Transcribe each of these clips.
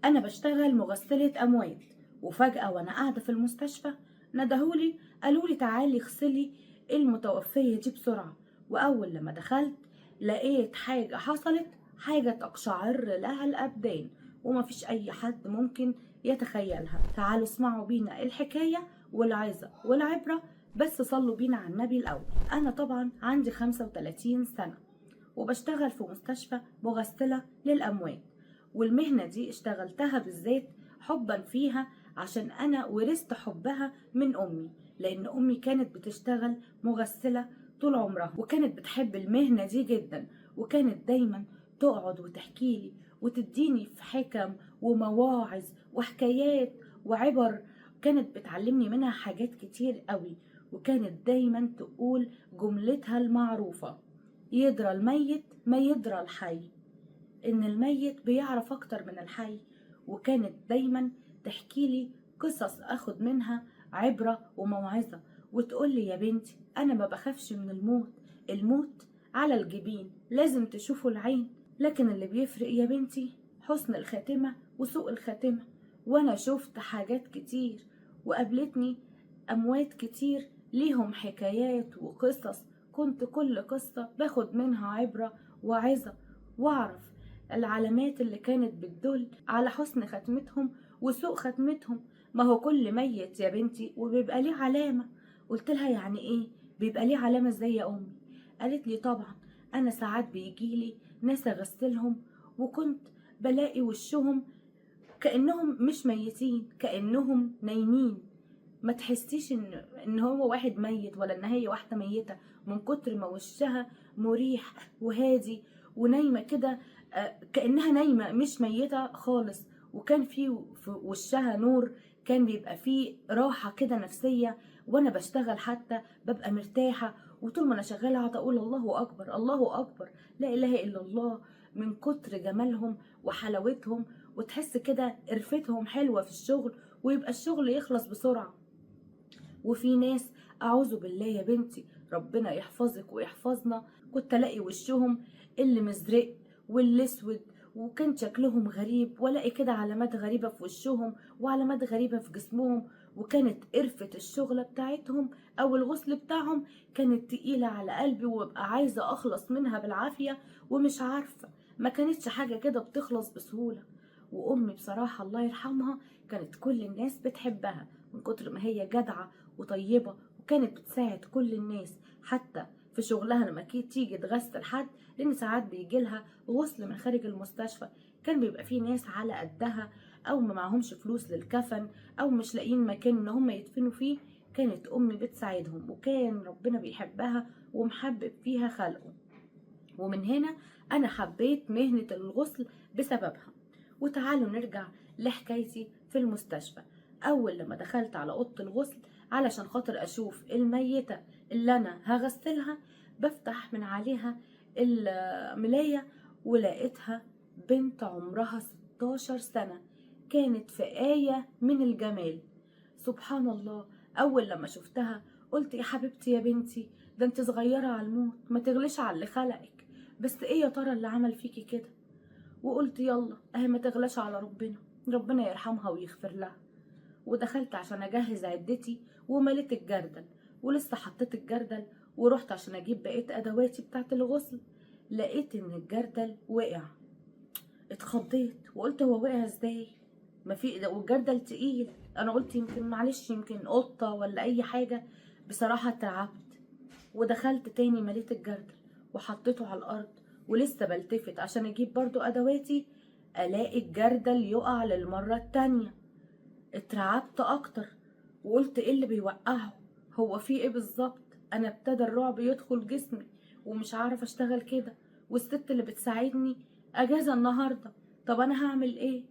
أنا بشتغل مغسلة أموال، وفجأة وأنا قاعدة في المستشفى ندهولي قالولي تعالي اغسلي المتوفية دي بسرعة. وأول لما دخلت لقيت حاجة حصلت، حاجة تقشعر لها الأبدان ومفيش أي حد ممكن يتخيلها. تعالوا اسمعوا بينا الحكاية والعظة والعبرة، بس صلوا بينا على النبي الأول. أنا طبعا عندي 35 سنة وبشتغل في مستشفى مغسلة للأموات، والمهنة دي اشتغلتها بالذات حبا فيها عشان أنا ورثت حبها من أمي، لأن أمي كانت بتشتغل مغسلة طول عمرها وكانت بتحب المهنة دي جدا، وكانت دايما تقعد وتحكيلي وتديني في حكم ومواعظ وحكايات وعبر، كانت بتعلمني منها حاجات كتير قوي. وكانت دايما تقول جملتها المعروفة: يدرى الميت ما يدرى الحي، ان الميت بيعرف اكتر من الحي. وكانت دايما تحكي لي قصص اخد منها عبرة وموعظة، وتقول لي: يا بنتي انا ما بخافش من الموت، الموت على الجبين لازم تشوفوا العين، لكن اللي بيفرق يا بنتي حسن الخاتمة وسوء الخاتمة. وانا شفت حاجات كتير وقابلتني اموات كتير ليهم حكايات وقصص، كنت كل قصة باخد منها عبرة وعظة، واعرف العلامات اللي كانت بتدل على حسن ختمتهم وسوء ختمتهم. ما هو كل ميت يا بنتي وبيبقى ليه علامة. قلت لها: يعني ايه بيبقى ليه علامة زي يا امي؟ قالت لي: طبعا انا ساعات بيجيلي ناس اغسلهم وكنت بلاقي وشهم كأنهم مش ميتين، كأنهم نايمين، ما تحسيش ان هو واحد ميت ولا ان هي واحده ميته، من كتر ما وشها مريح وهادي ونايمه كده، كانها نايمه مش ميته خالص. وكان في وشها نور، كان بيبقى فيه راحه كده نفسيه، وانا بشتغل حتى ببقى مرتاحه. وطول ما انا شغاله قاعده اقول: الله اكبر الله اكبر، لا اله الا الله، من كتر جمالهم وحلاوتهم. وتحس كده قرفتهم حلوه في الشغل، ويبقى الشغل يخلص بسرعه. وفي ناس اعوذ بالله يا بنتي ربنا يحفظك ويحفظنا، كنت الاقي وشهم اللي مزرق واللي اسود، وكان شكلهم غريب، والاقي كده علامات غريبة في وشهم وعلامات غريبة في جسمهم. وكانت قرفة الشغلة بتاعتهم او الغسل بتاعهم كانت تقيلة على قلبي، وابقى عايزة اخلص منها بالعافية ومش عارفة، ما كانتش حاجة كده بتخلص بسهولة. وامي بصراحة الله يرحمها كانت كل الناس بتحبها من كتر ما هي جدعة وطيبة، وكانت بتساعد كل الناس حتى في شغلها لما تيجي تغسل حد، لان ساعات بيجي لها غسل من خارج المستشفى، كان بيبقى فيه ناس على قدها او ما معهمش فلوس للكفن او مش لاقيين مكان ان هم يدفنوا فيه، كانت امي بتساعدهم، وكان ربنا بيحبها ومحبب فيها خلقه. ومن هنا انا حبيت مهنة الغسل بسببها. وتعالوا نرجع لحكايتي في المستشفى. اول لما دخلت على اوضه الغسل علشان خاطر اشوف الميته اللي انا هغسلها، بفتح من عليها الملايه ولقيتها بنت عمرها 16 سنه، كانت في آية من الجمال. سبحان الله، اول لما شفتها قلت: يا حبيبتي يا بنتي، ده انت صغيره على الموت، ما تغليش على اللي خلقك، بس ايه يا ترى اللي عمل فيكي كده؟ وقلت يلا اهي ما تغلاش على ربنا، ربنا يرحمها ويغفر لها. ودخلت عشان اجهز عدتي ومليت الجردل، ولسه حطيت الجردل ورحت عشان اجيب بقية ادواتي بتاعت الغسل، لقيت ان الجردل وقع. اتخضيت وقلت: هو وقع ازاي؟ ما في والجردل تقيل. انا قلت يمكن معلش يمكن قطة ولا اي حاجة. بصراحة اترعبت ودخلت تاني مليت الجردل وحطيته على الارض، ولسه بلتفت عشان اجيب برضو ادواتي الاقي الجردل يقع للمرة التانية. اترعبت اكتر وقلت: ايه اللي بيوقعه؟ هو في ايه بالظبط؟ انا ابتدى الرعب يدخل جسمي ومش عارف اشتغل كده، والست اللي بتساعدني اجازة النهاردة، طب انا هعمل ايه؟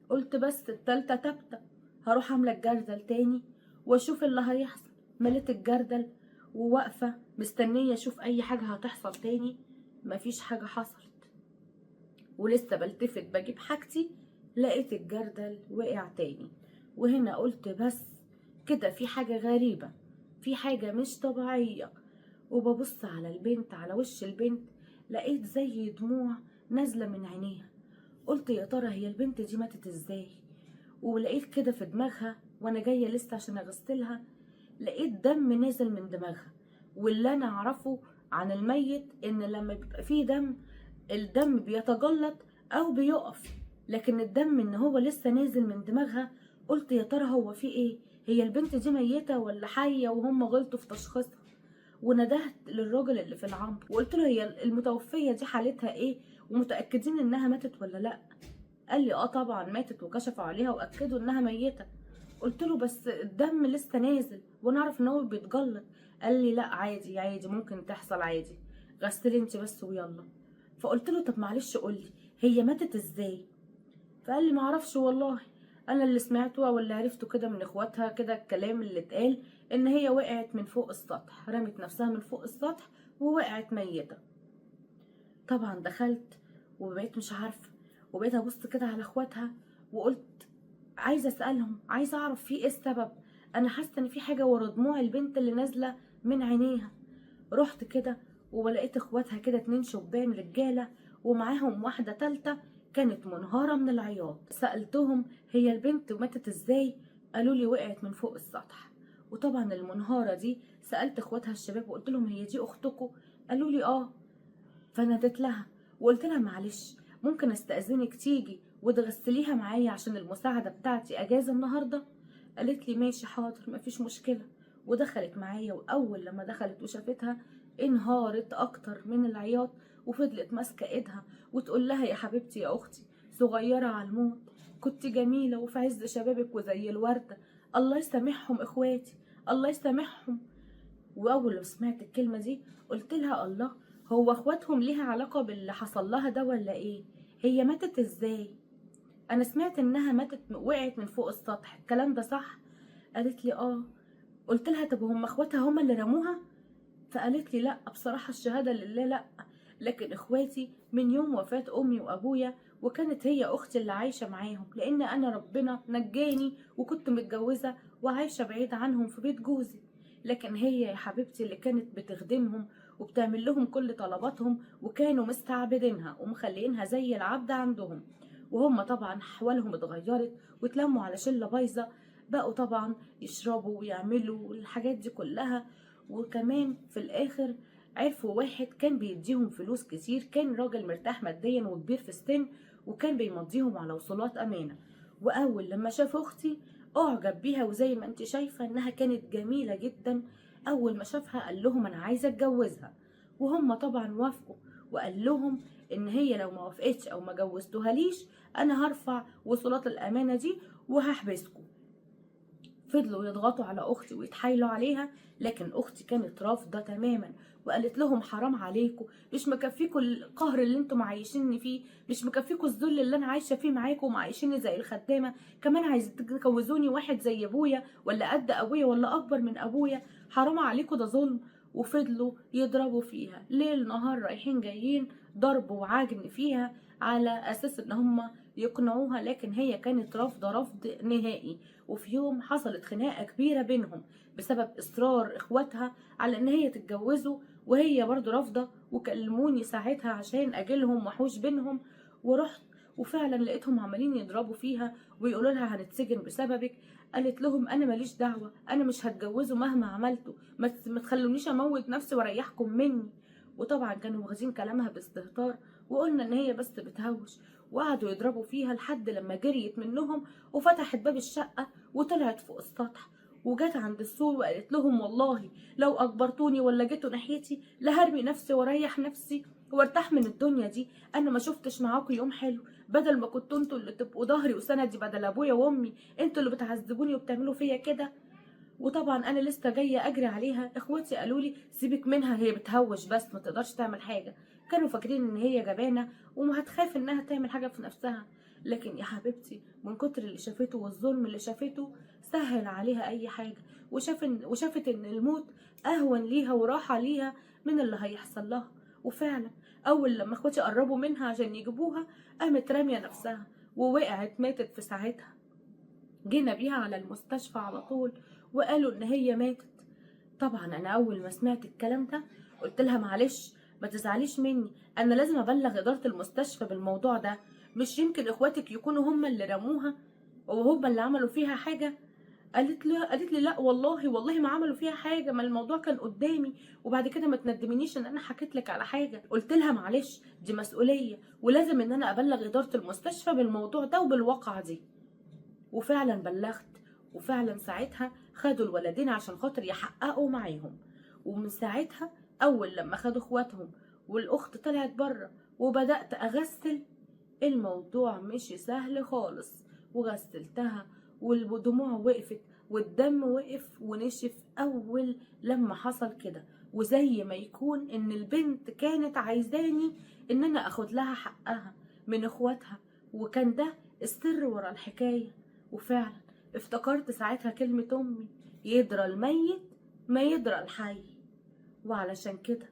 قلت بس التالتة تابتة، هروح املى الجردل تاني واشوف اللي هيحصل. مليت الجردل وواقفة مستنية اشوف اي حاجة هتحصل تاني، مفيش حاجة حصلت. ولسه بلتفت بجيب حاجتي لقيت الجردل وقع تاني. وهنا قلت بس كده في حاجة غريبة، في حاجة مش طبيعية. وببص على البنت، على وش البنت، لقيت زي دموع نازلة من عينيها، قلت يا ترى هي البنت دي ماتت ازاي. ولقيت كده في دماغها وانا جايه لسه عشان اغسلها، لقيت دم نازل من دماغها. واللي انا اعرفه عن الميت ان لما بيبقى فيه دم، الدم بيتجلط او بيقف، لكن الدم ان هو لسه نازل من دماغها. قلت يا ترى هو فيه ايه، هي البنت دي ميتة ولا حية وهم غلطوا في تشخيصها. وندهت للراجل اللي في العنبر وقلت له هي المتوفية دي حالتها ايه، ومتأكدين انها ماتت ولا لا. قال لي اه طبعا ماتت، وكشفوا عليها واكدوا انها ميتة. قلت له بس الدم لسه نازل ونعرف ان هو بيتجلط. قال لي لا عادي عادي، ممكن تحصل عادي، غسلي انت بس ويلا. فقلت له طب معلش قولي هي ماتت ازاي. فقال لي معرفش والله، انا اللي سمعته او اللي عرفته كده من اخواتها، كده الكلام اللي اتقال ان هي وقعت من فوق السطح، رمت نفسها من فوق السطح ووقعت ميتة. طبعا دخلت وبقيت مش عارفة، وبقيت ابص كده على اخواتها وقلت عايزة اسألهم، عايزة اعرف في ايه السبب. انا حاسة ان في حاجة ورا دموع البنت اللي نازلة من عينيها. رحت كده ولقيت اخواتها كده 2 شبان رجالة ومعاهم واحدة تالتة كانت منهارة من العياط. سألتهم هي البنت ماتت ازاي، قالوا لي وقعت من فوق السطح. وطبعا المنهارة دي سألت اخواتها الشباب وقلت لهم هي دي اختكم، قالوا لي اه. فنادت لها وقلت لها معلش ممكن استأذنك تيجي وتغسليها معايا عشان المساعدة بتاعتي اجازة النهاردة. قالت لي ماشي حاضر مفيش مشكلة. ودخلت معايا، واول لما دخلت وشافتها انهارت اكتر من العياط، وفضلت ماسكة ايدها وتقول لها يا حبيبتي يا اختي صغيرة على الموت، كنت جميلة وفي عز شبابك وزي الوردة، الله يسامحهم اخواتي، الله يسامحهم. واول ما سمعت الكلمه دي قلت لها الله، هو اخواتهم ليها علاقه باللي حصل لها ده ولا ايه، هي ماتت ازاي. انا سمعت انها ماتت وقعت من فوق السطح، الكلام ده صح. قالت لي اه. قلت لها طب هم اخواتها هم اللي رموها. فقالت لي لا بصراحه الشهاده لله لا، لكن اخواتي من يوم وفاه امي وابويا وكانت هي اختي اللي عايشه معاهم، لان انا ربنا نجاني وكنت متجوزه وعايشه بعيد عنهم في بيت جوزي، لكن هي يا حبيبتي اللي كانت بتخدمهم وبتعمل لهم كل طلباتهم، وكانوا مستعبدينها ومخلينها زي العبد عندهم. وهم طبعا احوالهم اتغيرت واتلموا على شله بايظه، بقوا طبعا يشربوا ويعملوا الحاجات دي كلها. وكمان في الاخر عرفوا واحد كان بيديهم فلوس كتير، كان راجل مرتاح ماديا وكبير في السن، وكان بيمضيهم على وصولات امانه. واول لما شاف اختي اعجب بيها، وزي ما انت شايفه انها كانت جميله جدا. اول ما شافها قال لهم انا عايزه اتجوزها، وهم طبعا وافقوا. وقال لهم ان هي لو ما وافقتش او ما جوزتوها ليش انا هرفع وصولات الامانه دي وهحبسكم. فضلوا يضغطوا على اختي ويتحايلوا عليها، لكن اختي كانت رافضه تماما، وقالت لهم حرام عليكم، مش مكفيكم القهر اللي انتم معيشيني فيه، مش مكفيكم الذل اللي انا عايشه فيه معاكم ومعيشيني زي الخدامه، كمان عايزين تجوزوني واحد زي ابويا ولا قد ابويا ولا اكبر من ابويا، حرام عليكم ده ظلم. وفضلوا يضربوا فيها ليل نهار رايحين جايين، ضرب وعجن فيها على اساس ان هم يقنعوها، لكن هي كانت رافضه رفض نهائي. وفي يوم حصلت خناقة كبيرة بينهم بسبب إصرار إخواتها على إن هي تتجوزه، وهي برضو رافضة، وكلموني ساعتها عشان أجيلهم وحوش بينهم. ورحت وفعلا لقيتهم عمالين يضربوا فيها ويقولوا لها هنتسجن بسببك. قالت لهم انا ماليش دعوه، انا مش هتجوزه مهما عملته، ما تخلونيش اموت نفسي واريحكم مني. وطبعا كانوا واخدين كلامها باستهتار، وقلنا ان هي بس بتهوش. وقعدوا يضربوا فيها لحد لما جريت منهم وفتحت باب الشقه وطلعت فوق السطح، وجت عند السور وقالت لهم والله لو اجبرتوني ولا جيتوا ناحيتي لهرمي نفسي واريح نفسي وارتاح من الدنيا دي. انا ما شفتش معاكم يوم حلو، بدل ما كنتوا انتوا اللي تبقوا ظهري وسندي بدل ابويا وامي، انتوا اللي بتعذبوني وبتعملوا فيا كده. وطبعا انا لسه جايه اجري عليها، اخواتي قالوا لي سيبك منها هي بتهوش بس ما تقدرش تعمل حاجه، كانوا فاكرين ان هي جبانه وما هتخاف انها تعمل حاجه في نفسها. لكن يا حبيبتي من كتر اللي شافته والظلم اللي شافته سهل عليها اي حاجه، وشافت ان الموت اهون ليها وراحه ليها من اللي هيحصل لها. وفعلا اول لما اخواتي قربوا منها عشان يجيبوها قامت راميه نفسها ووقعت ماتت في ساعتها. جينا بيها على المستشفى على طول وقالوا ان هي ماتت. طبعا انا اول ما سمعت الكلام ده قلت لها معلش ما تزعليش مني، انا لازم ابلغ اداره المستشفى بالموضوع ده، مش يمكن اخواتك يكونوا هم اللي رموها وهم اللي عملوا فيها حاجة؟ قالت لي لا والله ما عملوا فيها حاجه، ما الموضوع كان قدامي، وبعد كده ما تندمنيش ان انا حكيت لك على حاجه. قلت لها معلش دي مسؤوليه، ولازم ان انا ابلغ اداره المستشفى بالموضوع ده وبالواقعه دي. وفعلا بلغت، وفعلا ساعتها خدوا الولدين عشان خاطر يحققوا معاهم. ومن ساعتها اول لما خدوا اخواتهم والاخت طلعت بره وبدات اغسل، الموضوع مش سهل خالص. وغسلتها والدموع وقفت والدم وقف ونشف اول لما حصل كده. وزي ما يكون ان البنت كانت عايزاني ان انا اخد لها حقها من اخواتها، وكان ده السر ورا الحكاية. وفعلا افتكرت ساعتها كلمة امي: يدرى الميت ما يدرى الحي. وعلشان كده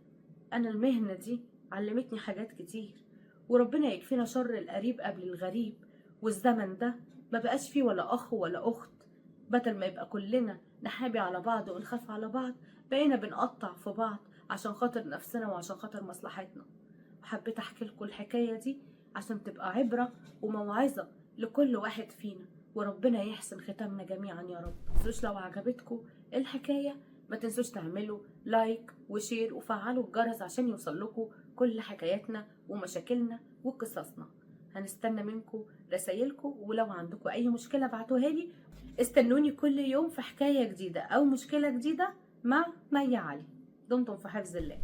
انا المهنة دي علمتني حاجات كتير، وربنا يكفينا شر القريب قبل الغريب. والزمن ده ما بقاش فيه ولا اخ ولا اخت، بدل ما يبقى كلنا نحابي على بعض ونخاف على بعض، بقينا بنقطع في بعض عشان خاطر نفسنا وعشان خاطر مصلحتنا. وحبيت احكي لكم الحكاية دي عشان تبقى عبرة وموعظة لكل واحد فينا، وربنا يحسن ختامنا جميعا يا رب. متنسوش لو عجبتكم الحكاية ما تنسوش تعملوا لايك وشير وفعلوا الجرس عشان يوصل لكم كل حكاياتنا ومشاكلنا وقصصنا. هنستنى منكم رسايلكم، ولو عندكم اي مشكلة بعتوها لي. استنوني كل يوم في حكاية جديدة او مشكلة جديدة مع مي علي. دمتم في حفظ الله.